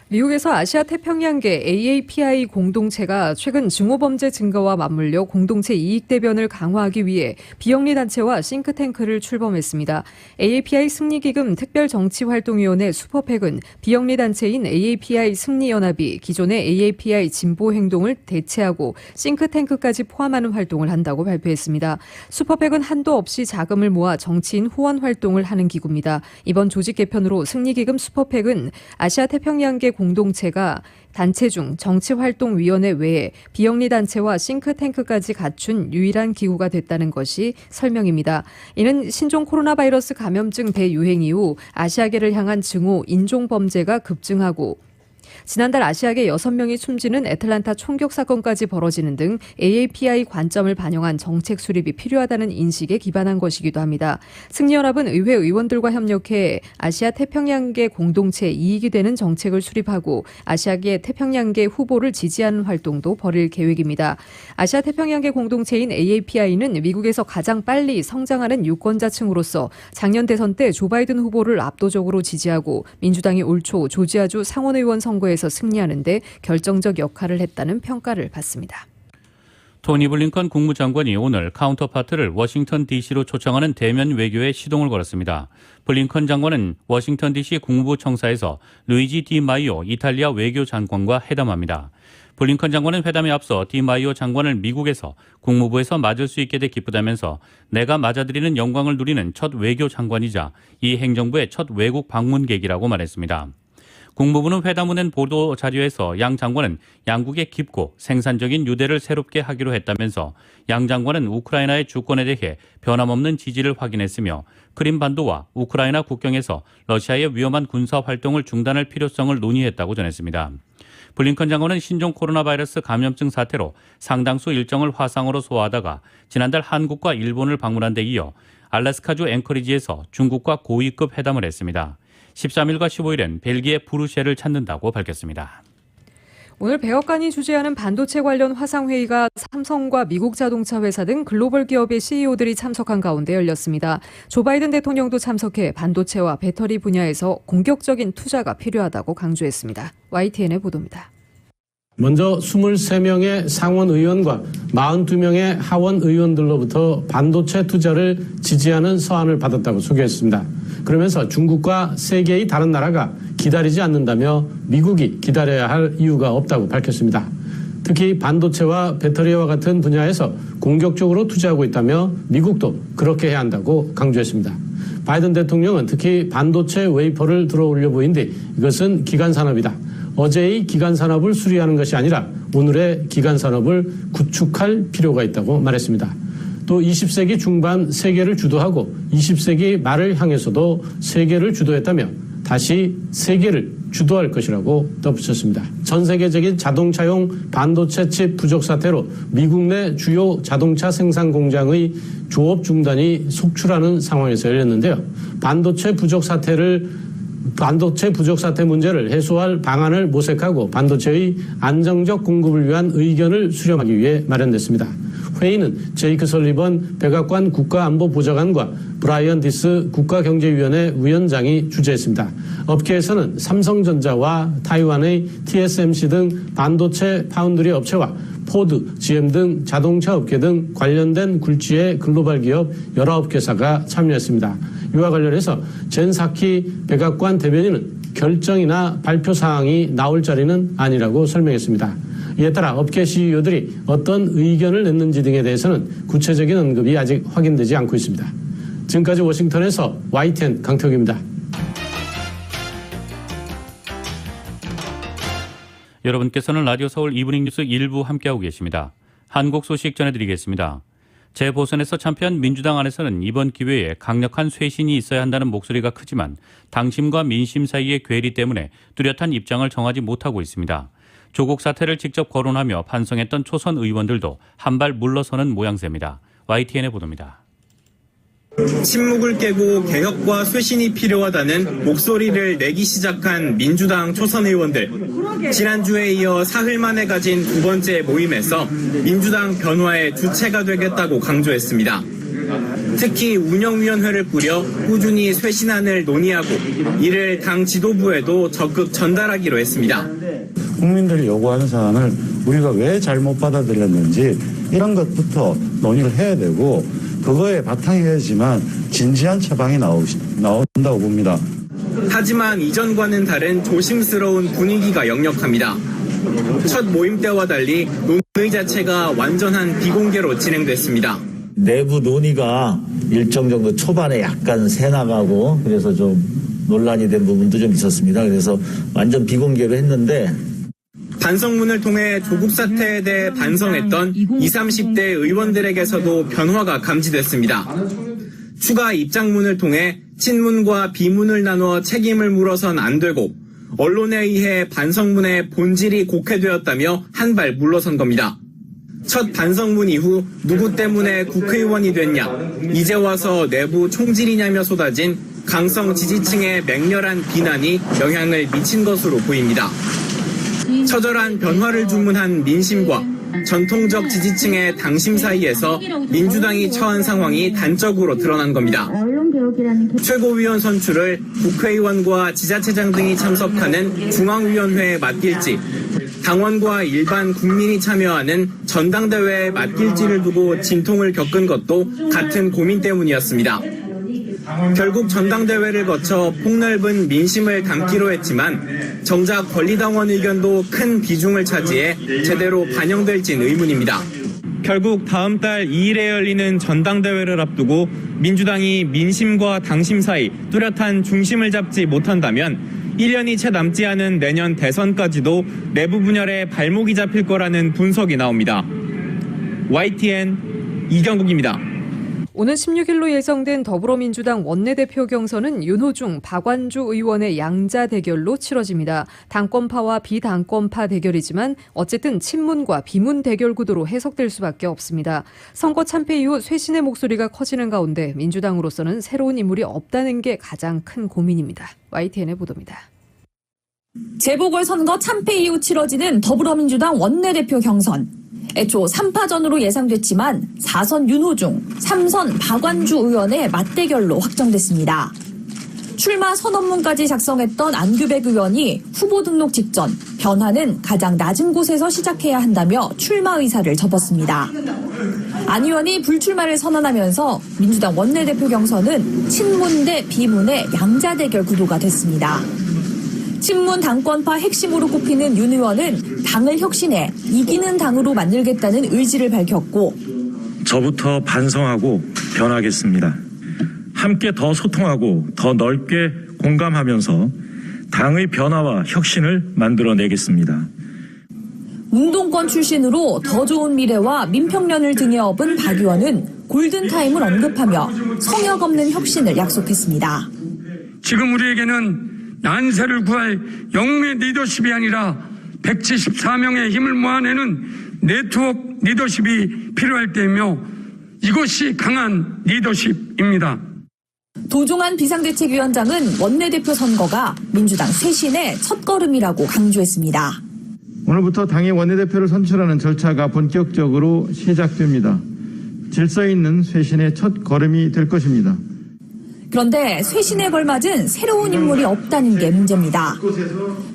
미국에서 아시아 태평양계 AAPI 공동체가 최근 증오범죄 증가와 맞물려 공동체 이익 대변을 강화하기 위해 비영리 단체와 싱크탱크를 출범했습니다. AAPI 승리기금 특별정치활동위원회 슈퍼팩은 비영리 단체인 AAPI 승리연합이 기존의 AAPI 진보행동을 대체하고 싱크탱크까지 포함하는 활동을 한다고 발표했습니다. 슈퍼팩은 한도 없이 자금을 모아 정치인 후원 활동을 하는 기구입니다. 이번 조직 개편으로 승리기금 슈퍼팩은 아시아 태평양계 공동체가 단체 중 정치활동위원회 외에 비영리 단체와 싱크탱크까지 갖춘 유일한 기구가 됐다는 것이 설명입니다. 이는 신종 코로나 바이러스 감염증 대유행 이후 아시아계를 향한 증오, 인종범죄가 급증하고 지난달 아시아계 6명이 숨지는 애틀란타 총격 사건까지 벌어지는 등 AAPI 관점을 반영한 정책 수립이 필요하다는 인식에 기반한 것이기도 합니다. 승리연합은 의회 의원들과 협력해 아시아 태평양계 공동체 이익이 되는 정책을 수립하고 아시아계 태평양계 후보를 지지하는 활동도 벌일 계획입니다. 아시아 태평양계 공동체인 AAPI는 미국에서 가장 빨리 성장하는 유권자층으로서 작년 대선 때 조 바이든 후보를 압도적으로 지지하고 민주당이 올 초 조지아주 상원의원 선거에서 승리하는 데 결정적 역할을 했다는 평가를 받습니다. 토니 블링컨 국무장관이 오늘 카운터파트를 워싱턴 DC로 초청하는 대면 외교에 시동을 걸었습니다. 블링컨 장관은 워싱턴 DC 국무부 청사에서 루이지 디마이오 이탈리아 외교장관과 회담합니다. 블링컨 장관은 회담에 앞서 디마이오 장관을 미국에서 국무부에서 맞을 수 있게 돼 기쁘다면서 내가 맞아들이는 영광을 누리는 첫 외교장관이자 이 행정부의 첫 외국 방문객이라고 말했습니다. 국무부는 회담 후 낸 보도 자료에서 양 장관은 양국의 깊고 생산적인 유대를 새롭게 하기로 했다면서 양 장관은 우크라이나의 주권에 대해 변함없는 지지를 확인했으며 크림반도와 우크라이나 국경에서 러시아의 위험한 군사 활동을 중단할 필요성을 논의했다고 전했습니다. 블링컨 장관은 신종 코로나 바이러스 감염증 사태로 상당수 일정을 화상으로 소화하다가 지난달 한국과 일본을 방문한 데 이어 알래스카주 앵커리지에서 중국과 고위급 회담을 했습니다. 13일과 15일엔 벨기에 브루셀을 찾는다고 밝혔습니다. 오늘 백악관이 주재하는 반도체 관련 화상회의가 삼성과 미국 자동차 회사 등 글로벌 기업의 CEO들이 참석한 가운데 열렸습니다. 조 바이든 대통령도 참석해 반도체와 배터리 분야에서 공격적인 투자가 필요하다고 강조했습니다. YTN의 보도입니다. 먼저 23명의 상원 의원과 42명의 하원 의원들로부터 반도체 투자를 지지하는 서한을 받았다고 소개했습니다. 그러면서 중국과 세계의 다른 나라가 기다리지 않는다며 미국이 기다려야 할 이유가 없다고 밝혔습니다. 특히 반도체와 배터리와 같은 분야에서 공격적으로 투자하고 있다며 미국도 그렇게 해야 한다고 강조했습니다. 바이든 대통령은 특히 반도체 웨이퍼를 들어올려 보인데 이것은 기간산업이다. 어제의 기간산업을 수리하는 것이 아니라 오늘의 기간산업을 구축할 필요가 있다고 말했습니다. 또 20세기 중반 세계를 주도하고 20세기 말을 향해서도 세계를 주도했다며 다시 세계를 주도할 것이라고 덧붙였습니다. 전 세계적인 자동차용 반도체 칩 부족 사태로 미국 내 주요 자동차 생산 공장의 조업 중단이 속출하는 상황에서 열렸는데요. 반도체 부족 사태 문제를 해소할 방안을 모색하고 반도체의 안정적 공급을 위한 의견을 수렴하기 위해 마련됐습니다. 회의는 제이크 설리번 백악관 국가안보보좌관과 브라이언 디스 국가경제위원회 위원장이 주재했습니다. 업계에서는 삼성전자와 타이완의 TSMC 등 반도체 파운드리 업체와 포드, GM 등 자동차 업계 등 관련된 굴지의 글로벌 기업 19개사가 참여했습니다. 이와 관련해서 젠 사키 백악관 대변인은 결정이나 발표 사항이 나올 자리는 아니라고 설명했습니다. 이에 따라 업계 CEO들이 어떤 의견을 냈는지 등에 대해서는 구체적인 언급이 아직 확인되지 않고 있습니다. 지금까지 워싱턴에서 YTN 강태욱입니다. 여러분께서는 라디오 서울 이브닝 뉴스 1부 함께하고 계십니다. 한국 소식 전해드리겠습니다. 재보선에서 참패한 민주당 안에서는 이번 기회에 강력한 쇄신이 있어야 한다는 목소리가 크지만 당심과 민심 사이의 괴리 때문에 뚜렷한 입장을 정하지 못하고 있습니다. 조국 사태를 직접 거론하며 반성했던 초선 의원들도 한발 물러서는 모양새입니다. YTN의 보도입니다. 침묵을 깨고 개혁과 쇄신이 필요하다는 목소리를 내기 시작한 민주당 초선 의원들. 지난주에 이어 사흘 만에 가진 두 번째 모임에서 민주당 변화의 주체가 되겠다고 강조했습니다. 특히 운영위원회를 꾸려 꾸준히 쇄신안을 논의하고 이를 당 지도부에도 적극 전달하기로 했습니다. 국민들이 요구하는 사안을 우리가 왜 잘못 받아들였는지 이런 것부터 논의를 해야 되고 그거에 바탕이어야지만 진지한 처방이 나온다고 봅니다. 하지만 이전과는 다른 조심스러운 분위기가 역력합니다. 첫 모임 때와 달리 논의 자체가 완전한 비공개로 진행됐습니다. 내부 논의가 일정 정도 초반에 약간 새 나가고 그래서 좀 논란이 된 부분도 좀 있었습니다. 그래서 완전 비공개로 했는데 반성문을 통해 조국 사태에 대해 반성했던 20, 30대 의원들에게서도 변화가 감지됐습니다. 추가 입장문을 통해 친문과 비문을 나누어 책임을 물어선 안 되고 언론에 의해 반성문의 본질이 곡해되었다며 한 발 물러선 겁니다. 첫 반성문 이후 누구 때문에 국회의원이 됐냐, 이제 와서 내부 총질이냐며 쏟아진 강성 지지층의 맹렬한 비난이 영향을 미친 것으로 보입니다. 처절한 변화를 주문한 민심과 전통적 지지층의 당심 사이에서 민주당이 처한 상황이 단적으로 드러난 겁니다. 최고위원 선출을 국회의원과 지자체장 등이 참석하는 중앙위원회에 맡길지, 당원과 일반 국민이 참여하는 전당대회에 맡길지를 두고 진통을 겪은 것도 같은 고민 때문이었습니다. 결국 전당대회를 거쳐 폭넓은 민심을 담기로 했지만 정작 권리당원 의견도 큰 비중을 차지해 제대로 반영될진 의문입니다. 결국 다음 달 2일에 열리는 전당대회를 앞두고 민주당이 민심과 당심 사이 뚜렷한 중심을 잡지 못한다면 1년이 채 남지 않은 내년 대선까지도 내부 분열에 발목이 잡힐 거라는 분석이 나옵니다. YTN 이경국입니다. 오는 16일로 예정된 더불어민주당 원내대표 경선은 윤호중, 박완주 의원의 양자 대결로 치러집니다. 당권파와 비당권파 대결이지만 어쨌든 친문과 비문 대결 구도로 해석될 수밖에 없습니다. 선거 참패 이후 쇄신의 목소리가 커지는 가운데 민주당으로서는 새로운 인물이 없다는 게 가장 큰 고민입니다. YTN의 보도입니다. 재보궐선거 참패 이후 치러지는 더불어민주당 원내대표 경선. 애초 3파전으로 예상됐지만 4선 윤호중, 3선 박완주 의원의 맞대결로 확정됐습니다. 출마 선언문까지 작성했던 안규백 의원이 후보 등록 직전 변화는 가장 낮은 곳에서 시작해야 한다며 출마 의사를 접었습니다. 안 의원이 불출마를 선언하면서 민주당 원내대표 경선은 친문 대 비문의 양자 대결 구도가 됐습니다. 친문 당권파 핵심으로 꼽히는 윤 의원은 당을 혁신해 이기는 당으로 만들겠다는 의지를 밝혔고 저부터 반성하고 변하겠습니다. 함께 더 소통하고 더 넓게 공감하면서 당의 변화와 혁신을 만들어내겠습니다. 운동권 출신으로 더 좋은 미래와 민평련을 등에 업은 박 의원은 골든타임을 언급하며 성역 없는 혁신을 약속했습니다. 지금 우리에게는 난세를 구할 영웅의 리더십이 아니라 174명의 힘을 모아내는 네트워크 리더십이 필요할 때이며 이것이 강한 리더십입니다. 도종환 비상대책위원장은 원내대표 선거가 민주당 쇄신의 첫걸음이라고 강조했습니다. 오늘부터 당의 원내대표를 선출하는 절차가 본격적으로 시작됩니다. 질서 있는 쇄신의 첫걸음이 될 것입니다. 그런데 쇄신에 걸맞은 새로운 인물이 없다는 게 문제입니다.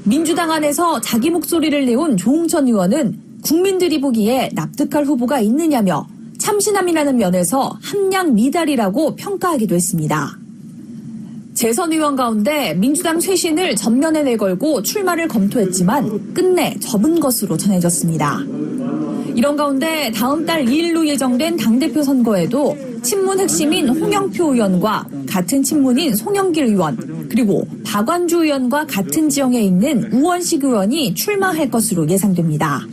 민주당 안에서 자기 목소리를 내온 조홍천 의원은 국민들이 보기에 납득할 후보가 있느냐며 참신함이라는 면에서 함량 미달이라고 평가하기도 했습니다. 재선 의원 가운데 민주당 쇄신을 전면에 내걸고 출마를 검토했지만 끝내 접은 것으로 전해졌습니다. 이런 가운데 다음 달 2일로 예정된 당대표 선거에도 친문 핵심인 홍영표 의원과 같은 친문인 송영길 의원 그리고 박완주 의원과 같은 지형에 있는 우원식 의원이 출마할 것으로 예상됩니다.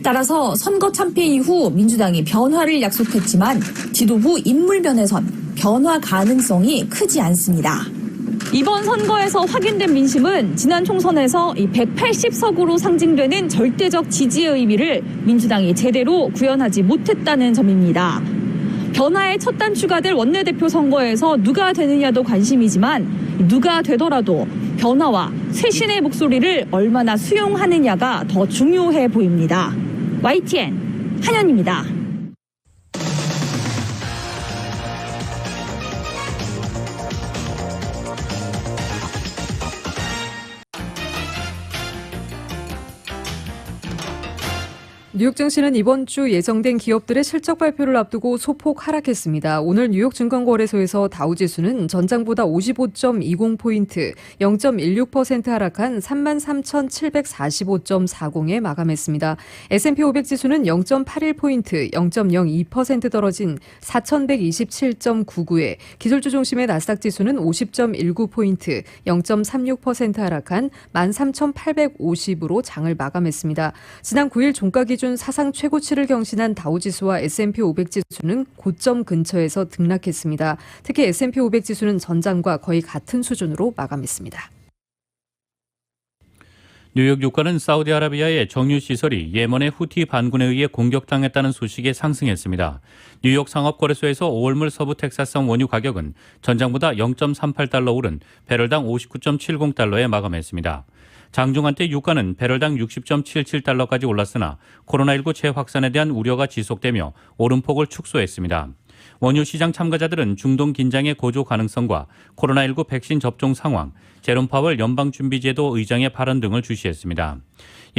따라서 선거 참패 이후 민주당이 변화를 약속했지만 지도부 인물 면에선 변화 가능성이 크지 않습니다. 이번 선거에서 확인된 민심은 지난 총선에서 180석으로 상징되는 절대적 지지의 의미를 민주당이 제대로 구현하지 못했다는 점입니다. 변화의 첫 단추가 될 원내대표 선거에서 누가 되느냐도 관심이지만 누가 되더라도 변화와 쇄신의 목소리를 얼마나 수용하느냐가 더 중요해 보입니다. YTN 한현입니다. 뉴욕 증시는 이번 주 예정된 기업들의 실적 발표를 앞두고 소폭 하락했습니다. 오늘 뉴욕 증권거래소에서 다우지수는 전장보다 55.20포인트, 0.16% 하락한 33,745.40에 마감했습니다. S&P 500지수는 0.81포인트, 0.02% 떨어진 4,127.99에, 기술주 중심의 나스닥 지수는 50.19포인트, 0.36% 하락한 13,850으로 장을 마감했습니다. 지난 9일 종가 기준 사상 최고치를 경신한 다우지수와 S&P 500지수는 고점 근처에서 등락했습니다. 특히 S&P 500지수는 전장과 거의 같은 수준으로 마감했습니다. 뉴욕 유가는 사우디아라비아의 정유시설이 예멘의 후티 반군에 의해 공격당했다는 소식에 상승했습니다. 뉴욕 상업거래소에서 5월물 서부 텍사스성 원유 가격은 전장보다 0.38달러 오른 배럴당 59.70달러에 마감했습니다. 장중한 때 유가는 배럴당 60.77달러까지 올랐으나 코로나19 재확산에 대한 우려가 지속되며 오름폭을 축소했습니다. 원유 시장 참가자들은 중동 긴장의 고조 가능성과 코로나19 백신 접종 상황, 제롬 파월 연방준비제도 의장의 발언 등을 주시했습니다.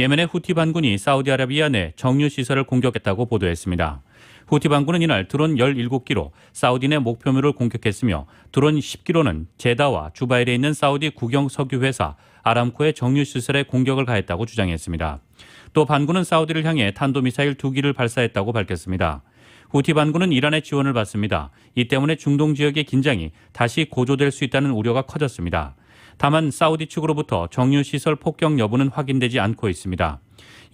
예멘의 후티 반군이 사우디아라비아 내 정유시설을 공격했다고 보도했습니다. 후티 반군은 이날 드론 17기로 사우디 내 목표물을 공격했으며 드론 10기로는 제다와 주바일에 있는 사우디 국영 석유회사 아람코의 정유시설에 공격을 가했다고 주장했습니다. 또 반군은 사우디를 향해 탄도미사일 2기를 발사했다고 밝혔습니다. 후티 반군은 이란의 지원을 받습니다. 이 때문에 중동 지역의 긴장이 다시 고조될 수 있다는 우려가 커졌습니다. 다만 사우디 측으로부터 정유시설 폭격 여부는 확인되지 않고 있습니다.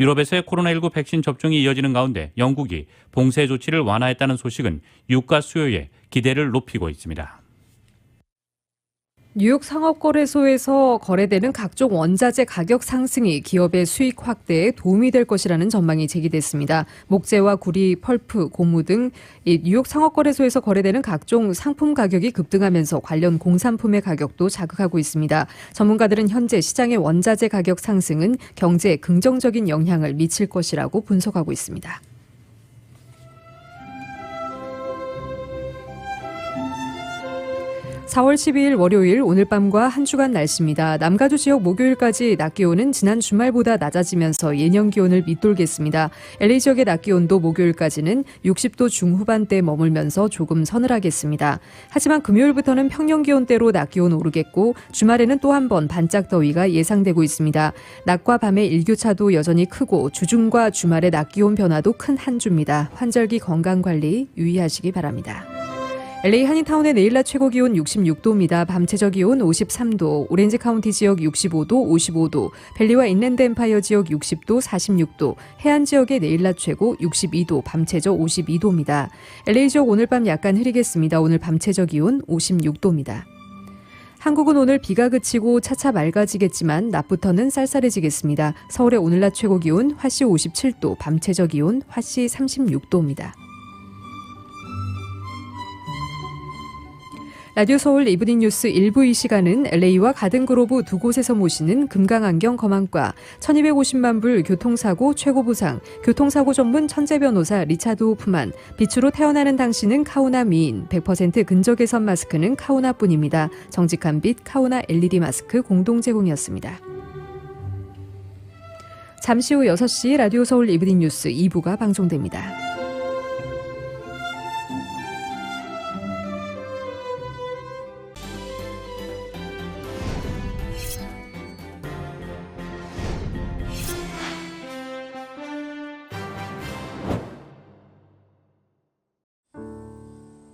유럽에서의 코로나19 백신 접종이 이어지는 가운데 영국이 봉쇄 조치를 완화했다는 소식은 유가 수요에 기대를 높이고 있습니다. 뉴욕 상업거래소에서 거래되는 각종 원자재 가격 상승이 기업의 수익 확대에 도움이 될 것이라는 전망이 제기됐습니다. 목재와 구리, 펄프, 고무 등 뉴욕 상업거래소에서 거래되는 각종 상품 가격이 급등하면서 관련 공산품의 가격도 자극하고 있습니다. 전문가들은 현재 시장의 원자재 가격 상승은 경제에 긍정적인 영향을 미칠 것이라고 분석하고 있습니다. 4월 12일 월요일 오늘 밤과 한 주간 날씨입니다. 남가주 지역 목요일까지 낮 기온은 지난 주말보다 낮아지면서 예년 기온을 밑돌겠습니다. LA 지역의 낮 기온도 목요일까지는 60도 중후반대에 머물면서 조금 서늘하겠습니다. 하지만 금요일부터는 평년 기온대로 낮 기온 오르겠고 주말에는 또 한 번 반짝 더위가 예상되고 있습니다. 낮과 밤의 일교차도 여전히 크고 주중과 주말의 낮 기온 변화도 큰 한 주입니다. 환절기 건강관리 유의하시기 바랍니다. LA 한인타운의 내일 낮 최고 기온 66도입니다. 밤 최저 기온 53도, 오렌지 카운티 지역 65도, 55도, 밸리와 인랜드 엠파이어 지역 60도, 46도, 해안 지역의 내일 낮 최고 62도, 밤 최저 52도입니다. LA 지역 오늘 밤 약간 흐리겠습니다. 오늘 밤 최저 기온 56도입니다. 한국은 오늘 비가 그치고 차차 맑아지겠지만 낮부터는 쌀쌀해지겠습니다. 서울의 오늘 낮 최고 기온 화씨 57도, 밤 최저 기온 화씨 36도입니다. 라디오 서울 이브닝 뉴스 1부 이 시간은 LA와 가든그로브 두 곳에서 모시는 금강안경 검안과 1250만 불 교통사고 최고보상, 교통사고 전문 천재 변호사 리차드 호프만, 빛으로 태어나는 당신은 카우나 미인, 100% 근적외선 마스크는 카우나뿐입니다. 정직한 빛 카우나 LED 마스크 공동 제공이었습니다. 잠시 후 6시 라디오 서울 이브닝 뉴스 2부가 방송됩니다.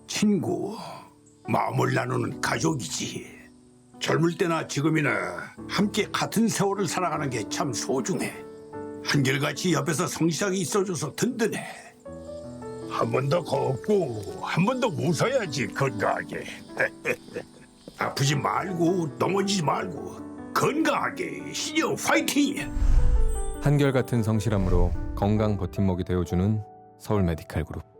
친구, 마음을 나누는 가족이지. 젊을 때나 지금이나 함께 같은 세월을 살아가는 게 참 소중해. 한결같이 옆에서 성실하게 있어줘서 든든해. 한 번 더 걷고 한 번 더 웃어야지 건강하게. 아프지 말고 넘어지지 말고 건강하게 신영 화이팅! 한결같은 성실함으로 건강 버팀목이 되어주는 서울 메디칼 그룹.